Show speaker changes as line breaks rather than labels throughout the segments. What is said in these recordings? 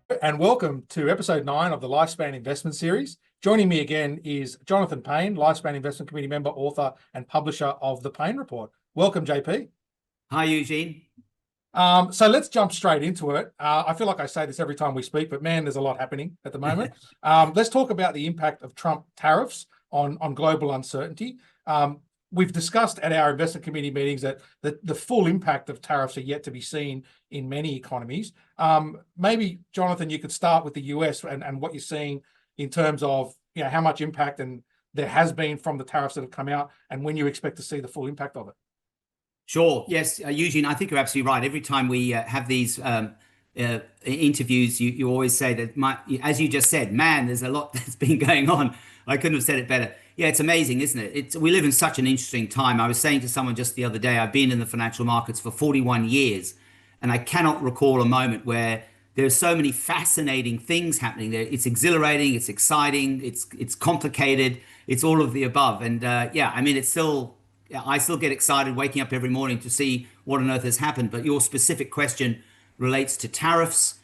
And welcome to episode 9 of the Lifespan Investment Series. Joining me again is Jonathan Payne, Lifespan Investment Committee member, author, and publisher of the Payne Report. Welcome, JP.
Hi, Eugene.
So let's jump straight into it. I feel like I say this every time we speak, but man, there's a lot happening at the moment. Let's talk about the impact of Trump tariffs on global uncertainty. We've discussed at our investment committee meetings that the full impact of tariffs are yet to be seen in many economies. Maybe, Jonathan, you could start with the US and what you're seeing in terms of how much impact and there has been from the tariffs that have come out and when you expect to see the full impact of it.
Sure. Yes, Eugene, I think you're absolutely right. Every time we have these interviews, you always say that, as you just said, man, there's a lot that's been going on. I couldn't have said it better. Yeah, it's amazing, isn't it? We live in such an interesting time. I was saying to someone just the other day, I've been in the financial markets for 41 years, and I cannot recall a moment where there's so many fascinating things happening there. It's exhilarating, it's exciting, it's complicated, it's all of the above. And I mean, I still get excited waking up every morning to see what on earth has happened. But your specific question relates to tariffs,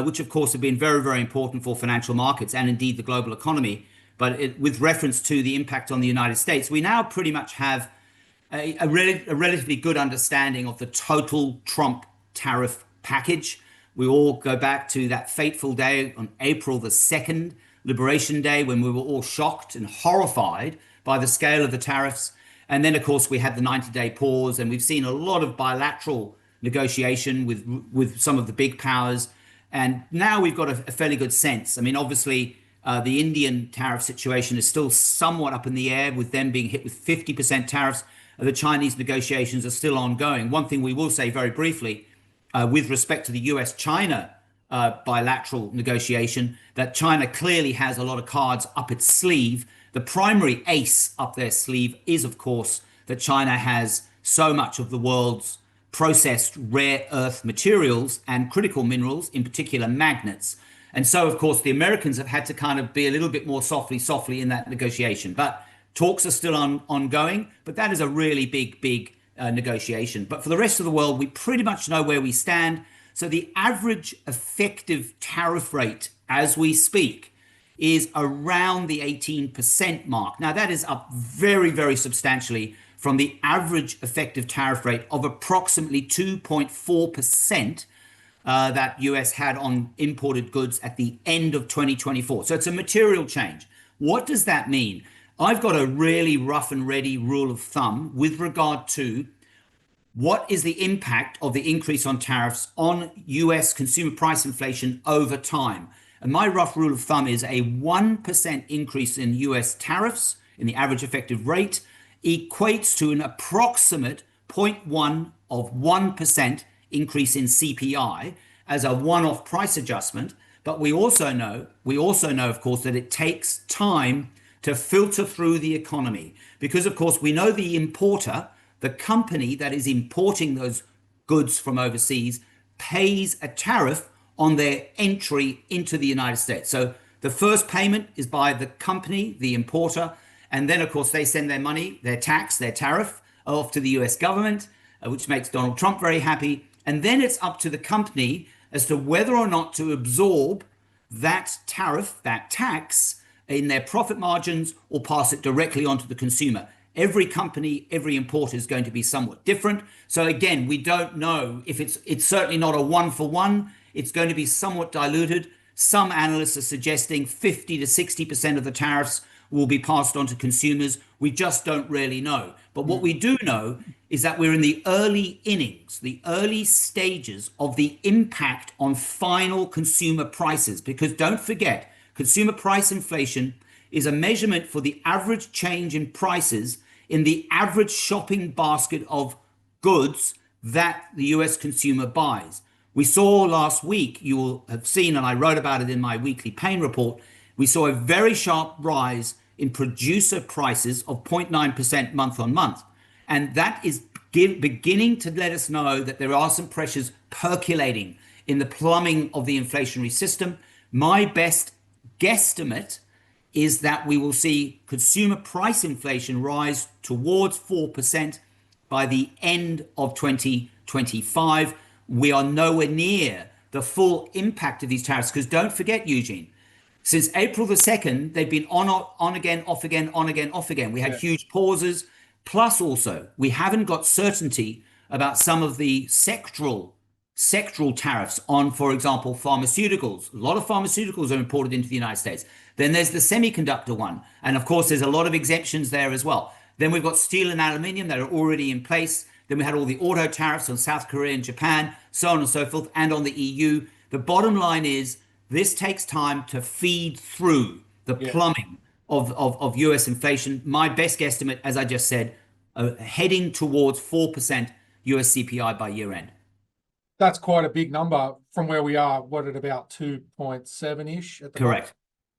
which of course have been very, very important for financial markets and indeed the global economy. But with reference to the impact on the United States, we now pretty much have a relatively good understanding of the total Trump tariff package. We all go back to that fateful day on April the 2nd, Liberation Day, when we were all shocked and horrified by the scale of the tariffs. And then, of course, we had the 90-day pause, and we've seen a lot of bilateral negotiation with some of the big powers. And now we've got a fairly good sense. I mean, obviously, the Indian tariff situation is still somewhat up in the air, with them being hit with 50% tariffs. The Chinese negotiations are still ongoing. One thing we will say very briefly, with respect to the US-China bilateral negotiation, that China clearly has a lot of cards up its sleeve. The primary ace up their sleeve is, of course, that China has so much of the world's processed rare earth materials and critical minerals, in particular magnets. And so, of course, the Americans have had to kind of be a little bit more softly in that negotiation. But talks are still ongoing, but that is a really big negotiation. But for the rest of the world, we pretty much know where we stand. So the average effective tariff rate as we speak is around the 18% mark. Now, that is up very, very substantially from the average effective tariff rate of approximately 2.4% that US had on imported goods at the end of 2024. So it's a material change. What does that mean? I've got a really rough and ready rule of thumb with regard to what is the impact of the increase on tariffs on US consumer price inflation over time. And my rough rule of thumb is a 1% increase in US tariffs in the average effective rate equates to an approximate 0.1% increase in CPI as a one-off price adjustment. But we also know, of course, that it takes time to filter through the economy because, of course, we know the importer, the company that is importing those goods from overseas, pays a tariff on their entry into the United States. So the first payment is by the company, the importer, and then, of course, they send their money, their tax, their tariff off to the US government, which makes Donald Trump very happy. And then it's up to the company as to whether or not to absorb that tariff, that tax, in their profit margins or pass it directly onto the consumer. Every company, every importer is going to be somewhat different. So again, we don't know if it's certainly not a one-for-one. It's going to be somewhat diluted. Some analysts are suggesting 50 to 60% of the tariffs will be passed on to consumers. We just don't really know. But what we do know is that we're in the early innings, the early stages of the impact on final consumer prices. Because don't forget, consumer price inflation is a measurement for the average change in prices in the average shopping basket of goods that the US consumer buys. We saw last week, you will have seen, and I wrote about it in my weekly Payne report, we saw a very sharp rise in producer prices of 0.9% month on month. And that is beginning to let us know that there are some pressures percolating in the plumbing of the inflationary system. My best guesstimate is that we will see consumer price inflation rise towards 4% by the end of 2025. We are nowhere near the full impact of these tariffs. Because don't forget, Eugene, since April the 2nd, they've been on again, off again, on again, off again. We had huge pauses. Plus, also, we haven't got certainty about some of the sectoral tariffs on, for example, pharmaceuticals. A lot of pharmaceuticals are imported into the United States. Then there's the semiconductor one. And of course, there's a lot of exemptions there as well. Then we've got steel and aluminium that are already in place. Then we had all the auto tariffs on South Korea and Japan, so on and so forth, and on the EU. The bottom line is this takes time to feed through the plumbing of US inflation. My best guesstimate, as I just said, heading towards 4% US CPI by year end.
That's quite a big number from where we are, what, at about 2.7-ish at the
Correct.
moment.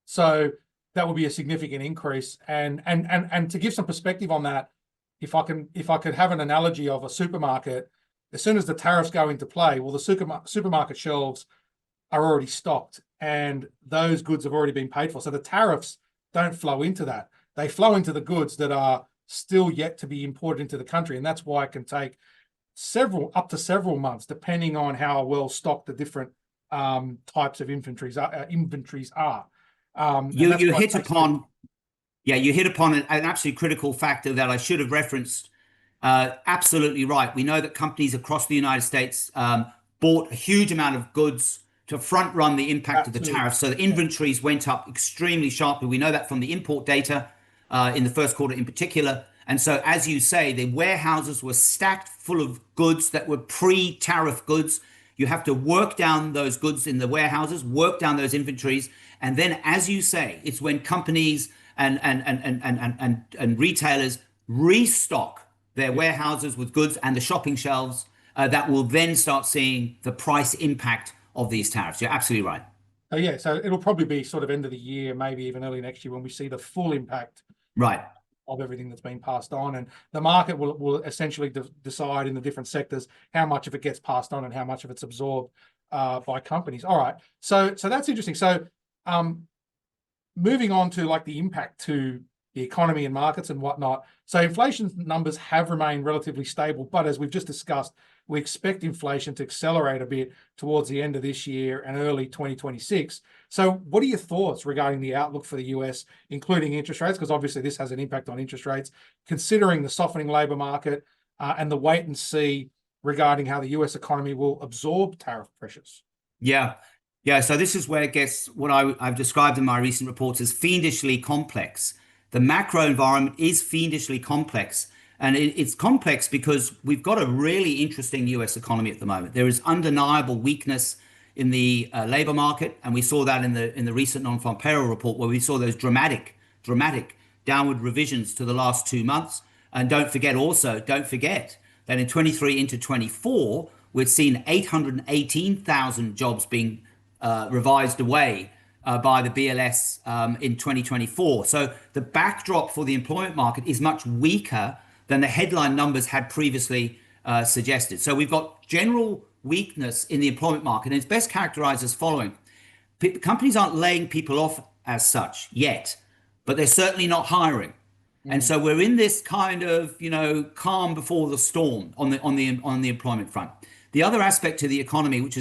So that would be a significant increase. And to give some perspective on that, if I could have an analogy of a supermarket, as soon as the tariffs go into play, well, the supermarket shelves are already stocked and those goods have already been paid for. So the tariffs don't flow into that. They flow into the goods that are still yet to be imported into the country. And that's why it can take up to several months, depending on how well stocked the different types of inventories are.
You hit upon an absolutely critical factor that I should have referenced. Absolutely right. We know that companies across the United States bought a huge amount of goods to front run the impact of the tariffs. So the inventories went up extremely sharply. We know that from the import data in the first quarter in particular. And so, as you say, the warehouses were stacked full of goods that were pre-tariff goods. You have to work down those goods in the warehouses, work down those inventories. And then, as you say, it's when companies and retailers restock their warehouses with goods and the shopping shelves that will then start seeing the price impact of these tariffs. You're absolutely right.
So it'll probably be sort of end of the year, maybe even early next year when we see the full impact of everything that's been passed on. And the market will essentially decide in the different sectors how much of it gets passed on and how much of it's absorbed by companies. All right. So that's interesting. So moving on to like the impact to the economy and markets and whatnot. So inflation numbers have remained relatively stable, but as we've just discussed, we expect inflation to accelerate a bit towards the end of this year and early 2026. So what are your thoughts regarding the outlook for the US, including interest rates? Because obviously this has an impact on interest rates, considering the softening labor market and the wait and see regarding how the US economy will absorb tariff pressures.
Yeah. So this is where it gets what I've described in my recent reports as fiendishly complex. The macro environment is fiendishly complex. And it's complex because we've got a really interesting US economy at the moment. There is undeniable weakness in the labor market. And we saw that in the recent non-farm payroll report, where we saw those dramatic downward revisions to the last 2 months. And don't forget that in 23 into 24, we've seen 818,000 jobs being revised away by the BLS in 2024. So the backdrop for the employment market is much weaker than the headline numbers had previously suggested. So we've got general weakness in the employment market, and it's best characterized as following. Companies aren't laying people off as such yet, but they're certainly not hiring. And so we're in this kind of, calm before the storm on the employment front. The other aspect to the economy, which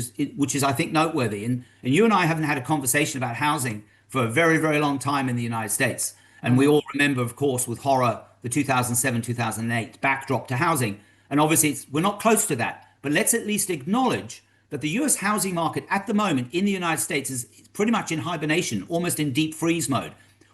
is I think noteworthy, and you and I haven't had a conversation about housing for a very, very long time in the United States. And we all remember, of course, with horror, the 2007-2008 backdrop to housing. And obviously, we're not close to that. But let's at least acknowledge that the US housing market at the moment in the United States is pretty much in hibernation, almost in deep freeze mode.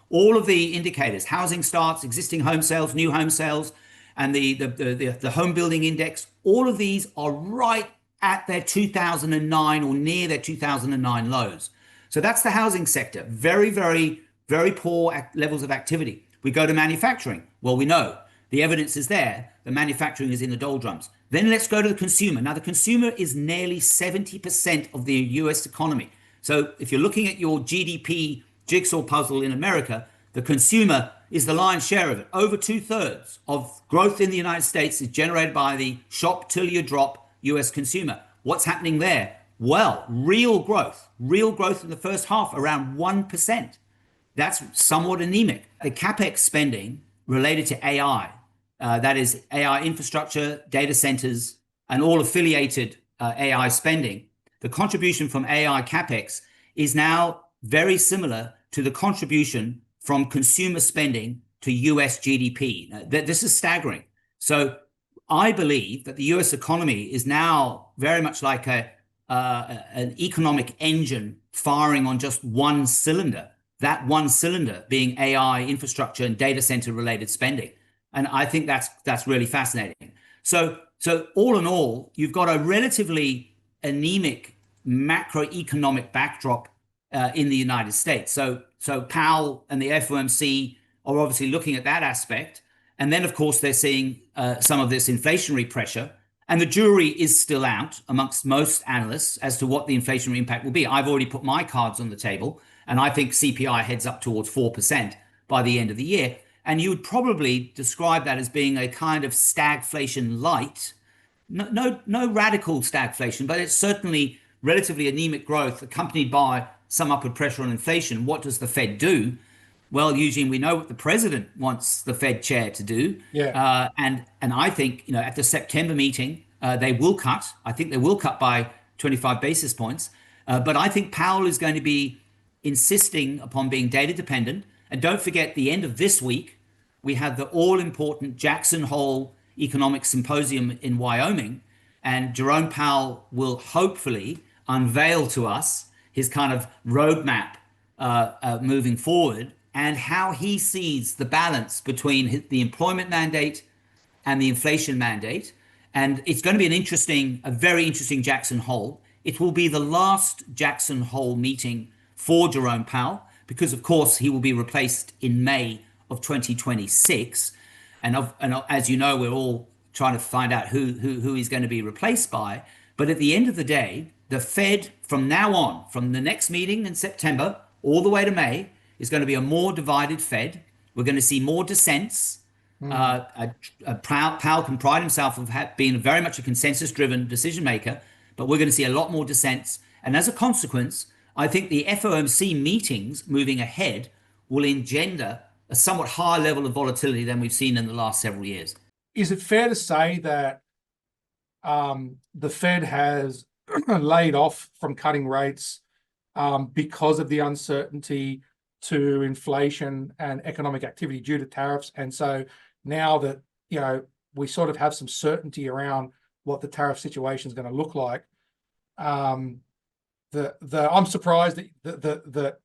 All of the indicators, housing starts, existing home sales, new home sales, and the home building index, all of these are right at their 2009 or near their 2009 lows. So that's the housing sector. Very, very, very poor levels of activity. We go to manufacturing. Well, we know the evidence is there. The manufacturing is in the doldrums. Then let's go to the consumer. Now, the consumer is nearly 70% of the US economy. So if you're looking at your GDP jigsaw puzzle in America, the consumer is the lion's share of it. Over 2/3 of growth in the United States is generated by the shop till you drop US consumer. What's happening there? Well, real growth in the first half, around 1%. That's somewhat anemic. The CapEx spending related to AI, that is AI infrastructure, data centers, and all affiliated AI spending, the contribution from AI capex is now very similar to the contribution from consumer spending to US GDP. This is staggering. So I believe that the US economy is now very much like an economic engine firing on just one cylinder, that one cylinder being AI infrastructure and data center related spending. And I think that's really fascinating. So all in all, you've got a relatively anemic macroeconomic backdrop in the United States. So Powell and the FOMC are obviously looking at that aspect. And then, of course, they're seeing some of this inflationary pressure. And the jury is still out amongst most analysts as to what the inflationary impact will be. I've already put my cards on the table, and I think CPI heads up towards 4% by the end of the year. And you would probably describe that as being a kind of stagflation light. No radical stagflation, but it's certainly relatively anemic growth accompanied by some upward pressure on inflation. What does the Fed do? Well, Eugene, we know what the president wants the Fed chair to do.
Yeah.
And I think, at the September meeting, they will cut. I think they will cut by 25 basis points. But I think Powell is going to be insisting upon being data dependent. And don't forget, the end of this week, we have the all-important Jackson Hole Economic Symposium in Wyoming. And Jerome Powell will hopefully unveil to us his kind of roadmap moving forward, and how he sees the balance between the employment mandate and the inflation mandate. And it's going to be a very interesting Jackson Hole. It will be the last Jackson Hole meeting for Jerome Powell, because of course he will be replaced in May of 2026. And as you know, we're all trying to find out who he's going to be replaced by. But at the end of the day, the Fed from now on, from the next meeting in September all the way to May, is going to be a more divided Fed. We're going to see more dissents. Powell can pride himself of being very much a consensus-driven decision maker, but we're going to see a lot more dissents. And as a consequence, I think the FOMC meetings moving ahead will engender a somewhat higher level of volatility than we've seen in the last several years.
Is it fair to say that the Fed has laid off from cutting rates because of the uncertainty to inflation and economic activity due to tariffs? And so now that we sort of have some certainty around what the tariff situation is going to look like, I'm surprised that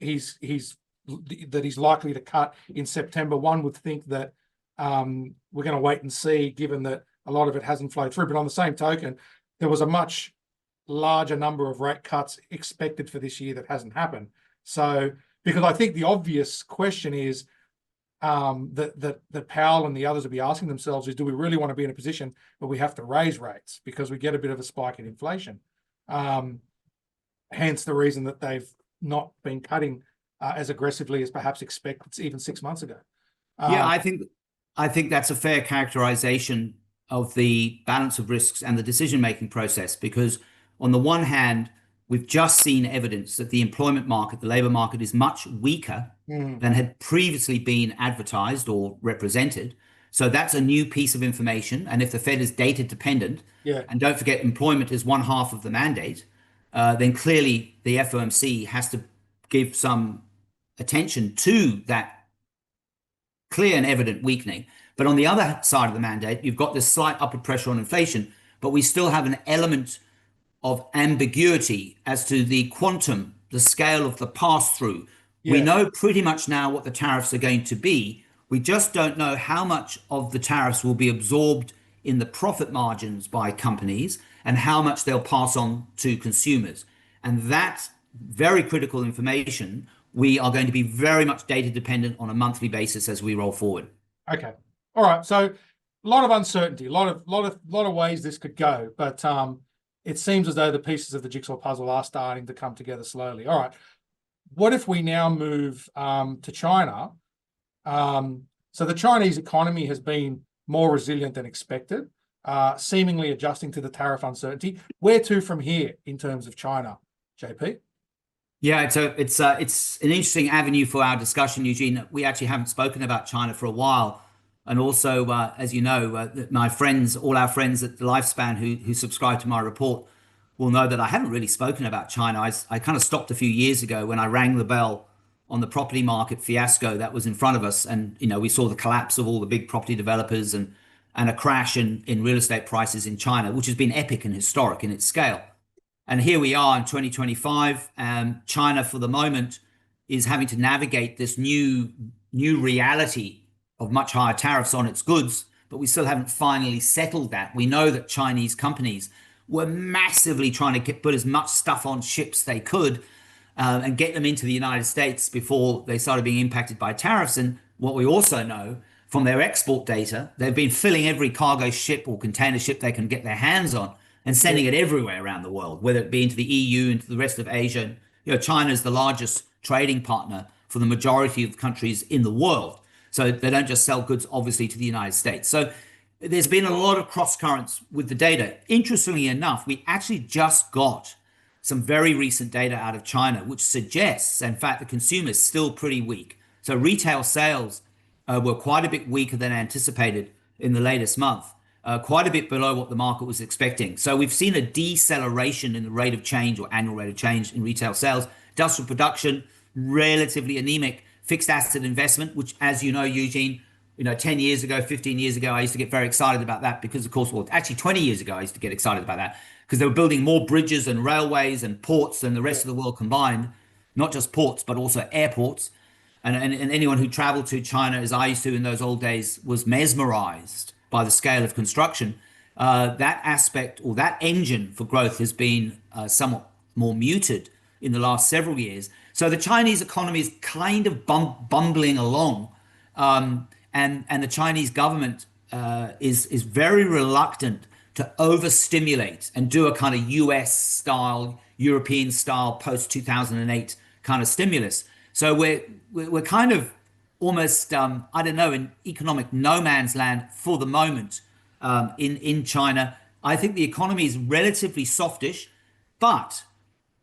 he's likely to cut in September. One would think that we're going to wait and see, given that a lot of it hasn't flowed through. But on the same token, there was a much larger number of rate cuts expected for this year that hasn't happened. So, because I think the obvious question is that Powell and the others will be asking themselves is, do we really want to be in a position where we have to raise rates because we get a bit of a spike in inflation? Hence the reason that they've not been cutting as aggressively as perhaps expected even 6 months ago.
Yeah, I think that's a fair characterization of the balance of risks and the decision-making process, because on the one hand, we've just seen evidence that the employment market, the labor market, is much weaker than had previously been advertised or represented. So that's a new piece of information. And if the Fed is data dependent, and don't forget employment is one half of the mandate, then clearly the FOMC has to give some attention to that clear and evident weakening. But on the other side of the mandate, you've got this slight upward pressure on inflation, but we still have an element of ambiguity as to the quantum, the scale of the pass-through. We know pretty much now what the tariffs are going to be. We just don't know how much of the tariffs will be absorbed in the profit margins by companies and how much they'll pass on to consumers. And that very critical information, we are going to be very much data dependent on a monthly basis as we roll forward.
Okay. All right. So a lot of uncertainty, a lot of ways this could go, but it seems as though the pieces of the jigsaw puzzle are starting to come together slowly. All right. What if we now move to China? So the Chinese economy has been more resilient than expected, seemingly adjusting to the tariff uncertainty. Where to from here in terms of China, JP?
Yeah, it's an interesting avenue for our discussion, Eugene. We actually haven't spoken about China for a while. And also, as you know, my friends, all our friends at the Lifespan who subscribe to my report, will know that I haven't really spoken about China. I kind of stopped a few years ago when I rang the bell on the property market fiasco that was in front of us. And, we saw the collapse of all the big property developers and a crash in real estate prices in China, which has been epic and historic in its scale. And here we are in 2025. China, for the moment, is having to navigate this new reality of much higher tariffs on its goods, but we still haven't finally settled that. We know that Chinese companies were massively trying to put as much stuff on ships they could and get them into the United States before they started being impacted by tariffs. And what we also know from their export data, they've been filling every cargo ship or container ship they can get their hands on and sending it everywhere around the world, whether it be into the EU, into the rest of Asia. China is the largest trading partner for the majority of countries in the world. So they don't just sell goods, obviously, to the United States. So there's been a lot of cross currents with the data. Interestingly enough, we actually just got some very recent data out of China, which suggests, in fact, the consumer is still pretty weak. So retail sales were quite a bit weaker than anticipated in the latest month, quite a bit below what the market was expecting. So we've seen a deceleration in the rate of change or annual rate of change in retail sales. Industrial production, relatively anemic. Fixed asset investment, which, as you know, Eugene, 10 years ago, 15 years ago, I used to get very excited about that because, of course, well, actually 20 years ago, I used to get excited about that because they were building more bridges and railways and ports than the rest of the world combined, not just ports, but also airports. And anyone who traveled to China, as I used to in those old days, was mesmerized by the scale of construction. That aspect or that engine for growth has been somewhat more muted in the last several years. So the Chinese economy is kind of bumbling along. And the Chinese government is very reluctant to overstimulate and do a kind of US style, European style post 2008 kind of stimulus. So we're kind of almost I don't know, in economic no man's land for the moment in China. I think the economy is relatively softish, but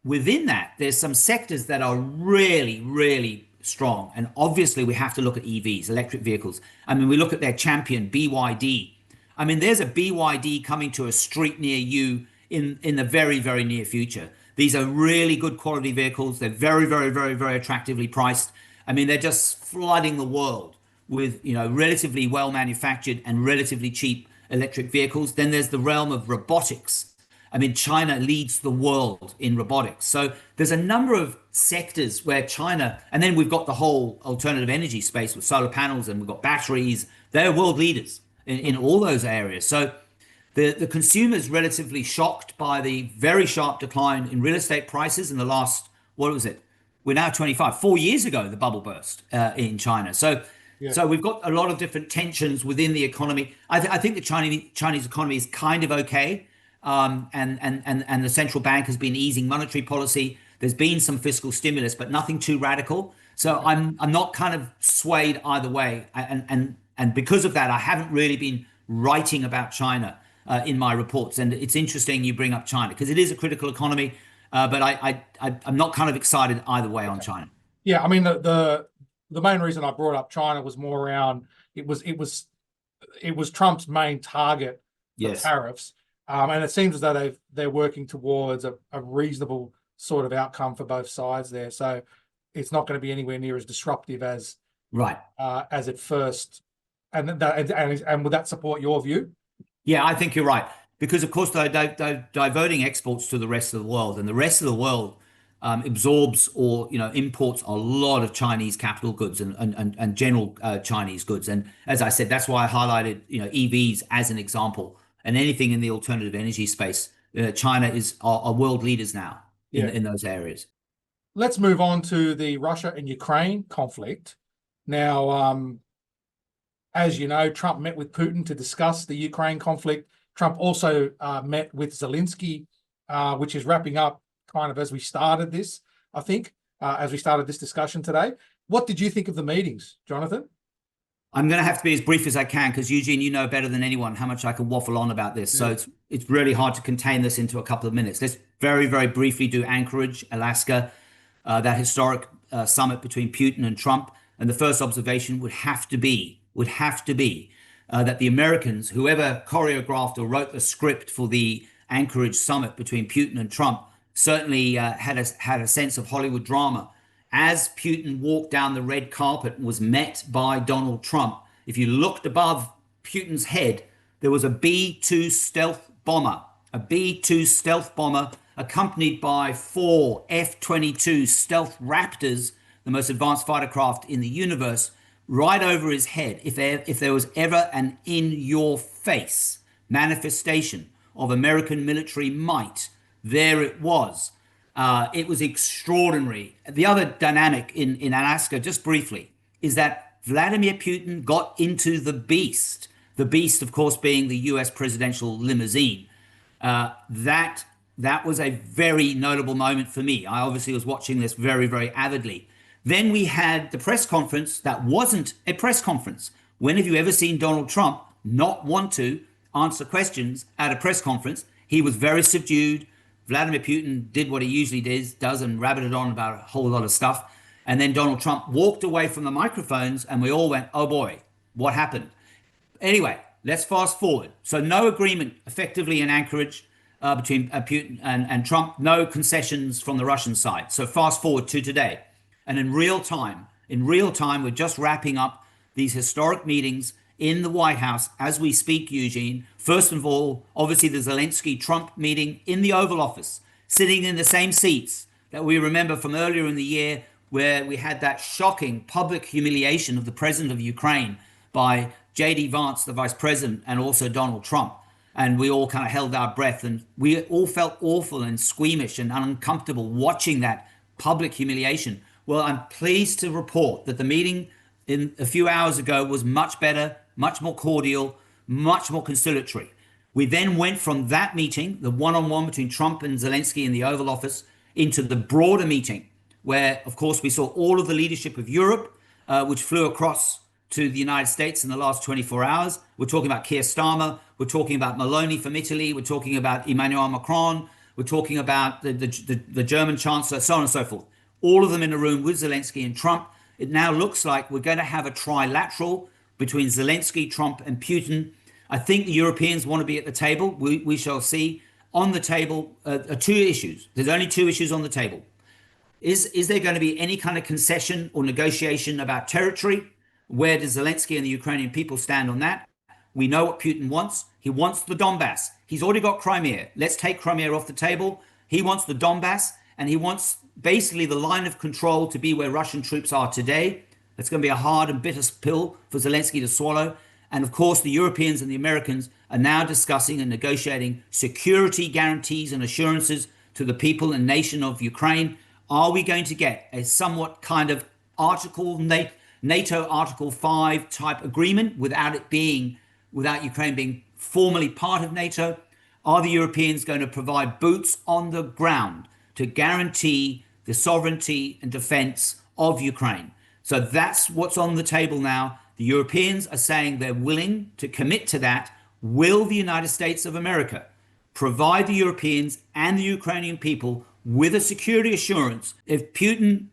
within that, there's some sectors that are really, really strong. And obviously, we have to look at EVs, electric vehicles. I mean, we look at their champion, BYD. I mean, there's a BYD coming to a street near you in the very, very near future. These are really good quality vehicles. They're very, very, very, very attractively priced. I mean, they're just flooding the world with, relatively well manufactured and relatively cheap electric vehicles. Then there's the realm of robotics. I mean, China leads the world in robotics. So there's a number of sectors where China, and then we've got the whole alternative energy space with solar panels and we've got batteries. They're world leaders in all those areas. So the consumer is relatively shocked by the very sharp decline in real estate prices in the last, what was it? We're now 4 years ago, the bubble burst in China. So we've got a lot of different tensions within the economy. I think the Chinese economy is kind of okay. And the central bank has been easing monetary policy. There's been some fiscal stimulus, but nothing too radical. So I'm not kind of swayed either way. And because of that, I haven't really been writing about China in my reports. And it's interesting you bring up China because it is a critical economy. But I'm not kind of excited either way on China.
Yeah, I mean the main reason I brought up China was more around it was Trump's main target for tariffs. And it seems as though they're working towards a reasonable sort of outcome for both sides there. So it's not going to be anywhere near as disruptive as it first. And would that support your view?
Yeah, I think you're right. Because of course they're diverting exports to the rest of the world, and the rest of the world absorbs or imports a lot of Chinese capital goods and general Chinese goods. And as I said, that's why I highlighted EVs as an example. And anything in the alternative energy space, China are world leaders now in those areas.
Let's move on to the Russia and Ukraine conflict. Now, as you know, Trump met with Putin to discuss the Ukraine conflict. Trump also met with Zelensky, which is wrapping up kind of as we started this, I think, as we started this discussion today. What did you think of the meetings, Jonathan?
I'm going to have to be as brief as I can because, Eugene, you know better than anyone how much I can waffle on about this. So it's really hard to contain this into a couple of minutes. Let's very, very briefly do Anchorage, Alaska, that historic summit between Putin and Trump. And the first observation would have to be that the Americans, whoever choreographed or wrote the script for the Anchorage summit between Putin and Trump certainly had a sense of Hollywood drama. As Putin walked down the red carpet and was met by Donald Trump, if you looked above Putin's head, there was a B-2 stealth bomber, accompanied by 4 F-22 stealth Raptors, the most advanced fighter craft in the universe, right over his head. If there was ever an in-your-face manifestation of American military might, there it was. It was extraordinary. The other dynamic in Alaska, just briefly, is that Vladimir Putin got into the beast, of course, being the US presidential limousine. That was a very notable moment for me. I obviously was watching this very, very avidly. Then we had the press conference that wasn't a press conference. When have you ever seen Donald Trump not want to answer questions at a press conference? He was very subdued. Vladimir Putin did what he usually does and rabbited on about a whole lot of stuff. And then Donald Trump walked away from the microphones and we all went, oh boy, what happened? Anyway, let's fast forward. So no agreement effectively in Anchorage between Putin and Trump, no concessions from the Russian side. So fast forward to today. And in real time, we're just wrapping up these historic meetings in the White House as we speak, Eugene. First of all, obviously the Zelensky-Trump meeting in the Oval Office, sitting in the same seats that we remember from earlier in the year, where we had that shocking public humiliation of the president of Ukraine by J.D. Vance, the vice president, and also Donald Trump. And we all kind of held our breath and we all felt awful and squeamish and uncomfortable watching that public humiliation. Well, I'm pleased to report that the meeting in a few hours ago was much better, much more cordial, much more conciliatory. We then went from that meeting, the one-on-one between Trump and Zelensky in the Oval Office, into the broader meeting, where, of course, we saw all of the leadership of Europe, which flew across to the United States in the last 24 hours. We're talking about Keir Starmer. We're talking about Meloni from Italy. We're talking about Emmanuel Macron. We're talking about the German Chancellor, so on and so forth. All of them in a room with Zelensky and Trump. It now looks like we're going to have a trilateral between Zelensky, Trump, and Putin. I think the Europeans want to be at the table. We shall see. On the table are two issues. There's only two issues on the table. Is there going to be any kind of concession or negotiation about territory? Where does Zelensky and the Ukrainian people stand on that? We know what Putin wants. He wants the Donbass. He's already got Crimea. Let's take Crimea off the table. He wants the Donbass, and he wants basically the line of control to be where Russian troops are today. It's going to be a hard and bitter pill for Zelensky to swallow. And of course, the Europeans and the Americans are now discussing and negotiating security guarantees and assurances to the people and nation of Ukraine. Are we going to get a somewhat kind of NATO Article 5 type agreement without Ukraine being formally part of NATO? Are the Europeans going to provide boots on the ground to guarantee the sovereignty and defense of Ukraine? So that's what's on the table now. The Europeans are saying they're willing to commit to that. Will the United States of America provide the Europeans and the Ukrainian people with a security assurance if Putin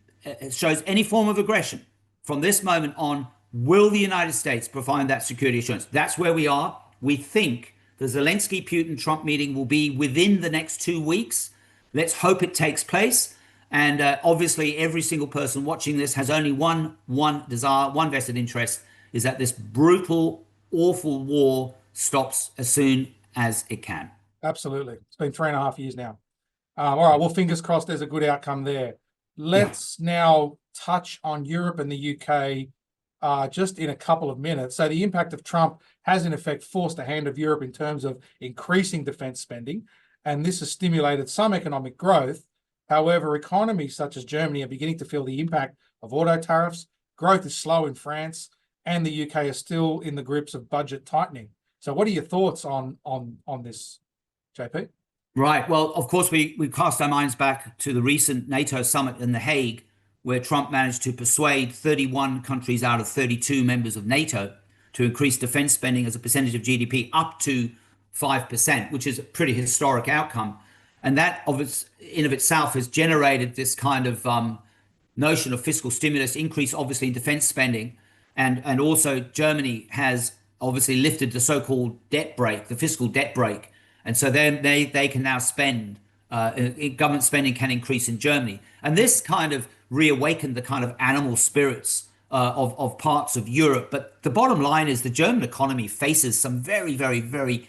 shows any form of aggression? From this moment on, will the United States provide that security assurance? That's where we are. We think the Zelensky-Putin-Trump meeting will be within the next 2 weeks. Let's hope it takes place. And obviously, every single person watching this has only one desire, one vested interest, is that this brutal, awful war stops as soon as it can.
Absolutely. It's been 3.5 years now. All right. Well, fingers crossed there's a good outcome there. Let's now touch on Europe and the UK just in a couple of minutes. So the impact of Trump has in effect forced the hand of Europe in terms of increasing defense spending, and this has stimulated some economic growth. However, economies such as Germany are beginning to feel the impact of auto tariffs. Growth is slow in France, and the UK is still in the grips of budget tightening. So what are your thoughts on this, JP?
Right. Well, of course, we cast our minds back to the recent NATO summit in The Hague, where Trump managed to persuade 31 countries out of 32 members of NATO to increase defense spending as a percentage of GDP up to 5%, which is a pretty historic outcome. And that in of itself has generated this kind of notion of fiscal stimulus, increase obviously in defense spending. And also Germany has obviously lifted the so-called debt brake, the fiscal debt brake, And so then they can now spend, government spending can increase in Germany. And this kind of reawakened the kind of animal spirits of parts of Europe. But the bottom line is the German economy faces some very, very, very,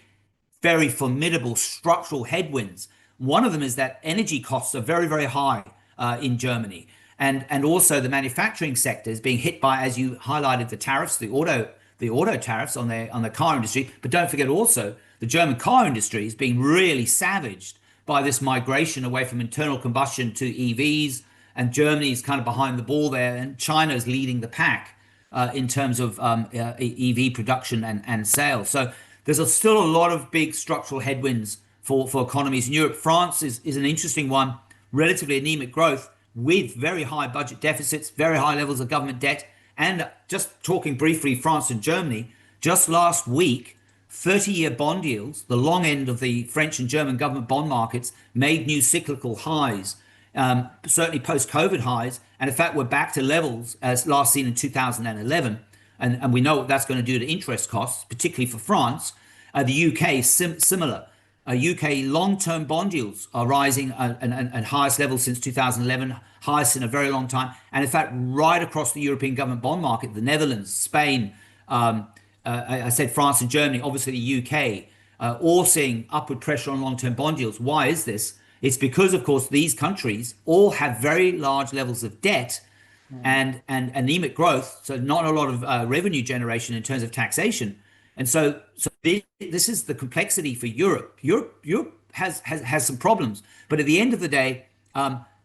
very formidable structural headwinds. One of them is that energy costs are very, very high in Germany. And also the manufacturing sector is being hit by, as you highlighted, the tariffs, the auto tariffs on the car industry. But don't forget also the German car industry is being really savaged by this migration away from internal combustion to EVs. And Germany is kind of behind the ball there, and China is leading the pack in terms of EV production and sales. So there's still a lot of big structural headwinds for economies in Europe. France is an interesting one, relatively anemic growth with very high budget deficits, very high levels of government debt. And just talking briefly, France and Germany, just last week, 30-year bond yields, the long end of the French and German government bond markets, made new cyclical highs, certainly post-COVID highs. And in fact, we're back to levels as last seen in 2011. And we know what that's going to do to interest costs, particularly for France. The UK is similar. UK long-term bond yields are rising at highest levels since 2011, highest in a very long time. And in fact, right across the European government bond market, the Netherlands, Spain, I said France and Germany, obviously the UK, all seeing upward pressure on long-term bond yields. Why is this? It's because, of course, these countries all have very large levels of debt and anemic growth, so not a lot of revenue generation in terms of taxation. And so this is the complexity for Europe. Europe has some problems, but at the end of the day,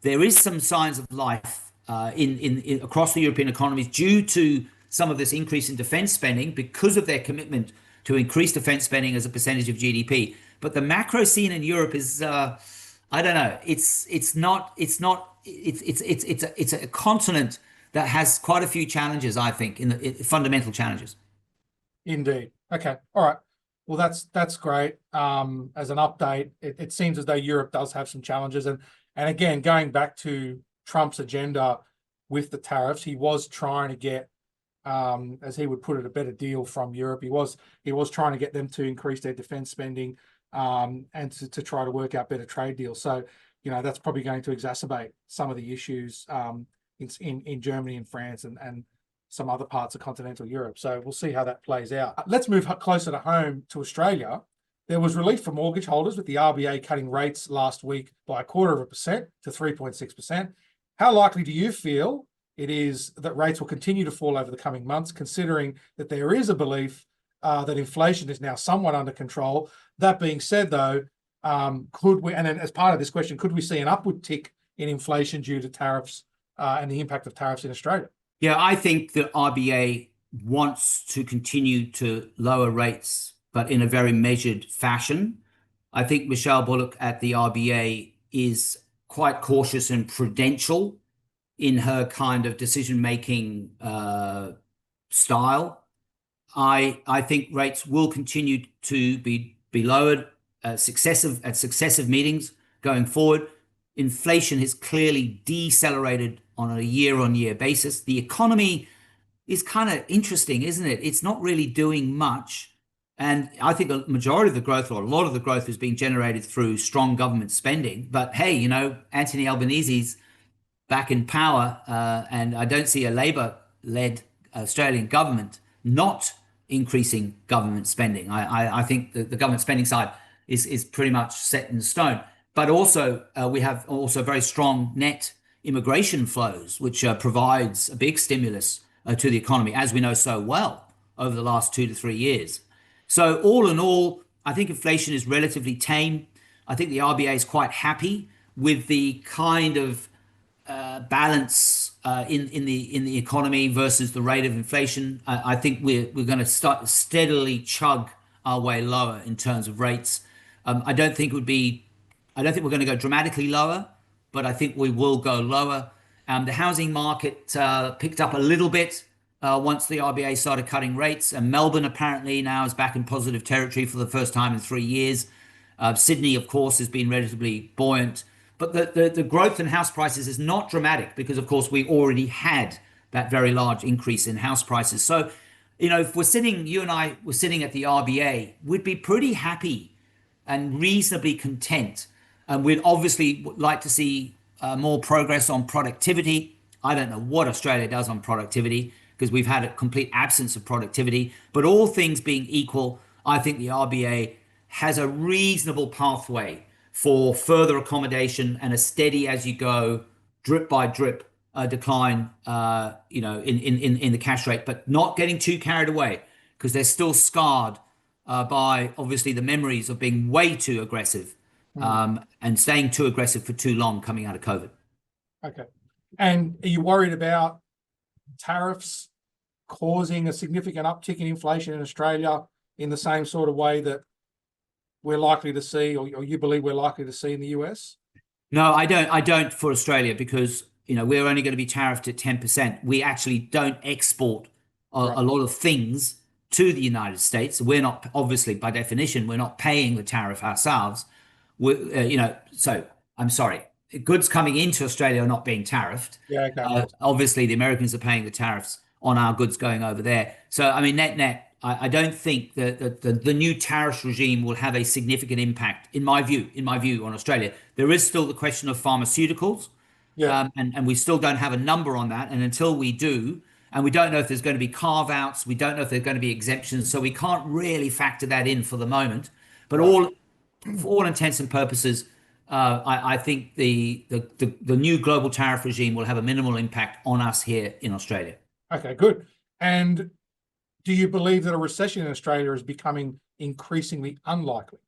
there is some signs of life in across the European economies due to some of this increase in defense spending because of their commitment to increase defense spending as a percentage of GDP. But the macro scene in Europe is, I don't know, it's a continent that has quite a few challenges, I think, fundamental challenges.
Indeed. Okay. All right. Well, that's great. As an update, it seems as though Europe does have some challenges, and again, going back to Trump's agenda with the tariffs, he was trying to get, as he would put it, a better deal from Europe. He was trying to get them to increase their defense spending, and to try to work out better trade deals. So, that's probably going to exacerbate some of the issues in Germany and France and some other parts of continental Europe. So we'll see how that plays out. Let's move closer to home to Australia. There was relief for mortgage holders with the RBA cutting rates last week by 0.25% to 3.6%. How likely do you feel it is that rates will continue to fall over the coming months, considering that there is a belief that inflation is now somewhat under control? That being said, though, could we, and then as part of this question, could we see an upward tick in inflation due to tariffs and the impact of tariffs in Australia?
Yeah, I think the RBA wants to continue to lower rates, but in a very measured fashion. I think Michelle Bullock at the RBA is quite cautious and prudential in her kind of decision-making style. I think rates will continue to be lowered at successive meetings going forward. Inflation has clearly decelerated on a year-on-year basis. The economy is kind of interesting, isn't it? It's not really doing much. And I think a majority of the growth, or a lot of the growth, is being generated through strong government spending. But hey, Anthony Albanese's back in power, and I don't see a Labour-led Australian government not increasing government spending. I think the government spending side is pretty much set in stone. But also, we have also very strong net immigration flows, which provides a big stimulus to the economy, as we know so well over the last 2 to 3 years. So all in all, I think inflation is relatively tame. I think the RBA is quite happy with the kind of balance in the economy versus the rate of inflation. I think we're going to start steadily chug our way lower in terms of rates. I don't think we're going to go dramatically lower, but I think we will go lower. The housing market picked up a little bit once the RBA started cutting rates, and Melbourne apparently now is back in positive territory for the first time in 3 years. Sydney, of course, has been relatively buoyant, but the growth in house prices is not dramatic because, of course, we already had that very large increase in house prices. So, if you and I were sitting at the RBA, we'd be pretty happy and reasonably content. And we'd obviously like to see more progress on productivity. I don't know what Australia does on productivity because we've had a complete absence of productivity. But all things being equal, I think the RBA has a reasonable pathway for further accommodation and a steady as you go, drip by drip decline, in the cash rate, but not getting too carried away because they're still scarred by obviously the memories of being way too aggressive and staying too aggressive for too long coming out of COVID.
Okay. And are you worried about tariffs causing a significant uptick in inflation in Australia in the same sort of way that we're likely to see, or you believe we're likely to see in the US?
No, I don't. I don't for Australia because we're only going to be tariffed at 10%. We actually don't export a lot of things to the United States. We're not, obviously, by definition, we're not paying the tariff ourselves. So I'm sorry, goods coming into Australia are not being tariffed.
Yeah, okay.
Obviously, the Americans are paying the tariffs on our goods going over there. So, I mean, net, I don't think that the new tariff regime will have a significant impact, in my view, on Australia. There is still the question of pharmaceuticals, and we still don't have a number on that. And until we do, and we don't know if there's going to be carve-outs, we don't know if there's going to be exemptions, so we can't really factor that in for the moment. But for all intents and purposes, I think the new global tariff regime will have a minimal impact on us here in Australia.
Okay, good. And do you believe that a recession in Australia is becoming increasingly unlikely?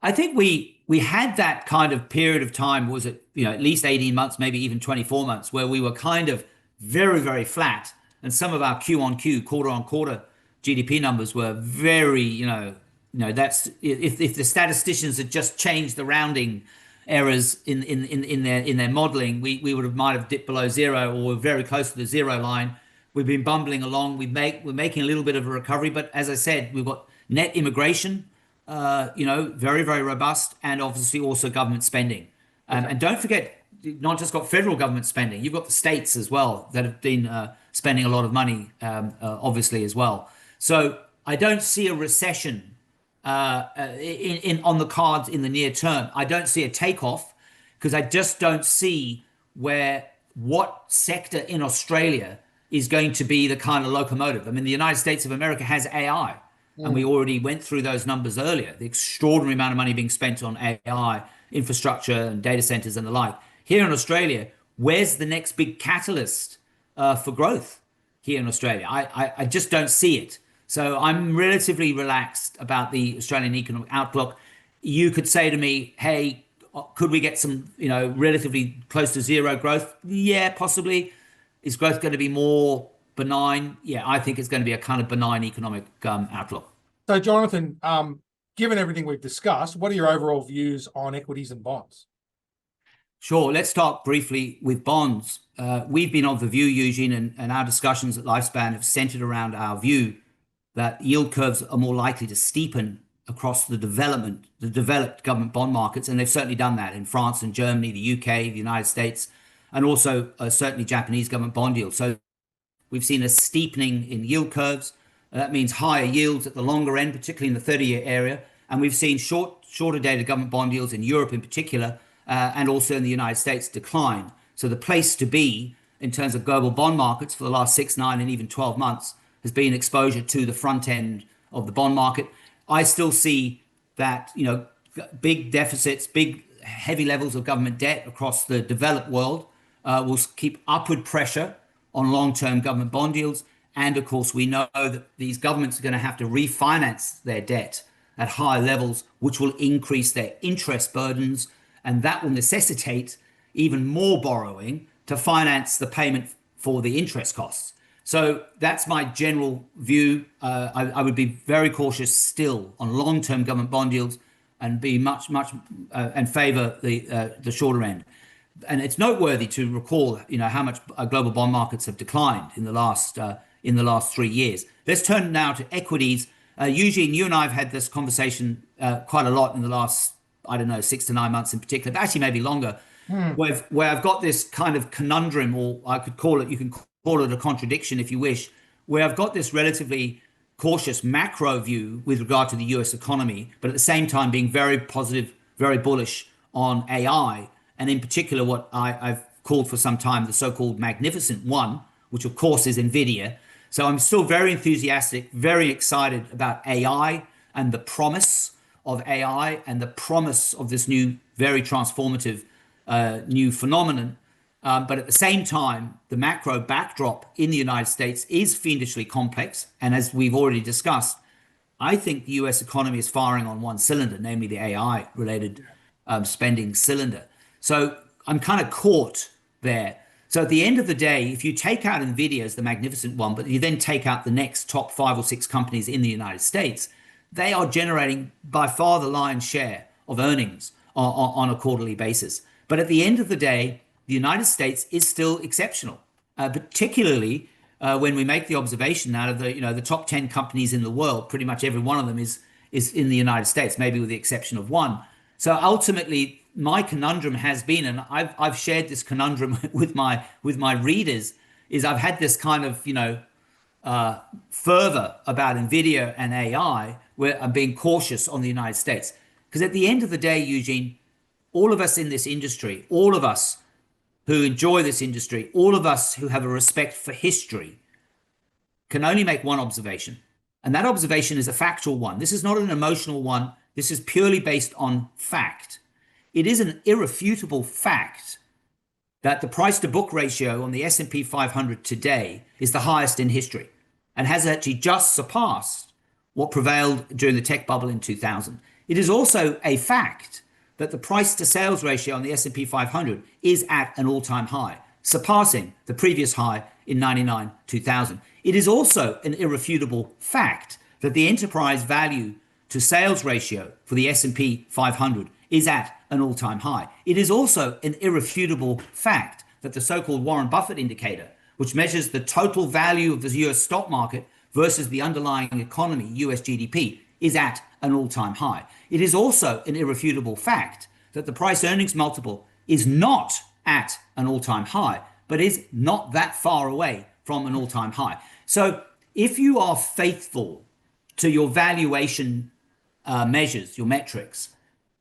I think we had that kind of period of time, was it, at least 18 months, maybe even 24 months, where we were kind of very, very flat. And some of our Q on Q, quarter on quarter GDP numbers were very, that's if the statisticians had just changed the rounding errors in their modeling, we might have dipped below zero or very close to the zero line. We've been bumbling along. We're making a little bit of a recovery, but as I said, we've got net immigration, very, very robust, and obviously also government spending. And don't forget, not just got federal government spending, you've got the states as well that have been spending a lot of money, obviously as well. So I don't see a recession on the cards in the near term. I don't see a takeoff because I just don't see what sector in Australia is going to be the kind of locomotive. I mean, the United States of America has AI, and we already went through those numbers earlier, the extraordinary amount of money being spent on AI, infrastructure and data centers and the like. Here in Australia, where's the next big catalyst for growth here in Australia? I just don't see it. So I'm relatively relaxed about the Australian economic outlook. You could say to me, hey, could we get some, relatively close to zero growth? Yeah, possibly. Is growth going to be more benign? Yeah, I think it's going to be a kind of benign economic outlook.
So, Jonathan, given everything we've discussed, what are your overall views on equities and bonds?
Sure. Let's start briefly with bonds. We've been of the view, Eugene, and our discussions at Lifespan have centered around our view that yield curves are more likely to steepen across the developed government bond markets, and they've certainly done that in France and Germany, the UK, the United States, and also certainly Japanese government bond yields. So we've seen a steepening in yield curves. That means higher yields at the longer end, particularly in the 30-year area. And we've seen shorter dated government bond yields in Europe in particular, and also in the United States decline. So the place to be in terms of global bond markets for the last 6, 9, and even 12 months has been exposure to the front end of the bond market. I still see that, big deficits, big heavy levels of government debt across the developed world will keep upward pressure on long-term government bond yields. And of course, we know that these governments are going to have to refinance their debt at higher levels, which will increase their interest burdens. And that will necessitate even more borrowing to finance the payment for the interest costs. So that's my general view. I would be very cautious still on long-term government bond yields and be much and favor the shorter end. And it's noteworthy to recall, how much global bond markets have declined in the last 3 years. Let's turn now to equities. Eugene, you and I have had this conversation quite a lot in the last, 6 to 9 months in particular, but actually maybe longer, where I've got this kind of conundrum, or I could call it, you can call it a contradiction if you wish, where I've got this relatively cautious macro view with regard to the US economy, but at the same time being very positive, very bullish on AI, and in particular what I've called for some time the so-called Magnificent One, which of course is NVIDIA. So I'm still very enthusiastic, very excited about AI and the promise of AI and the promise of this new, very transformative new phenomenon. But at the same time, the macro backdrop in the United States is fiendishly complex. And as we've already discussed, I think the US economy is firing on one cylinder, namely the AI related spending cylinder. So I'm kind of caught there. So at the end of the day, if you take out NVIDIA as the Magnificent One, but you then take out the next top 5 or 6 companies in the United States, they are generating by far the lion's share of earnings on a quarterly basis. But at the end of the day, the United States is still exceptional, particularly when we make the observation out of the top 10 companies in the world. Pretty much every one of them is in the United States, maybe with the exception of one. So ultimately, my conundrum has been, and I've shared this conundrum with my readers, is I've had this kind of fervor about NVIDIA and AI, where I'm being cautious on the United States. Because at the end of the day, Eugene, all of us in this industry, all of us who enjoy this industry, all of us who have a respect for history, can only make one observation. And that observation is a factual one. This is not an emotional one. This is purely based on fact. It is an irrefutable fact that the price to book ratio on the S&P 500 today is the highest in history and has actually just surpassed what prevailed during the tech bubble in 2000. It is also a fact that the price to sales ratio on the S&P 500 is at an all-time high, surpassing the previous high in 99-2000. It is also an irrefutable fact that the enterprise value to sales ratio for the S&P 500 is at an all-time high. It is also an irrefutable fact that the so-called Warren Buffett indicator, which measures the total value of the US stock market versus the underlying economy, US GDP, is at an all-time high. It is also an irrefutable fact that the price earnings multiple is not at an all-time high, but is not that far away from an all-time high. So if you are faithful to your valuation measures, your metrics,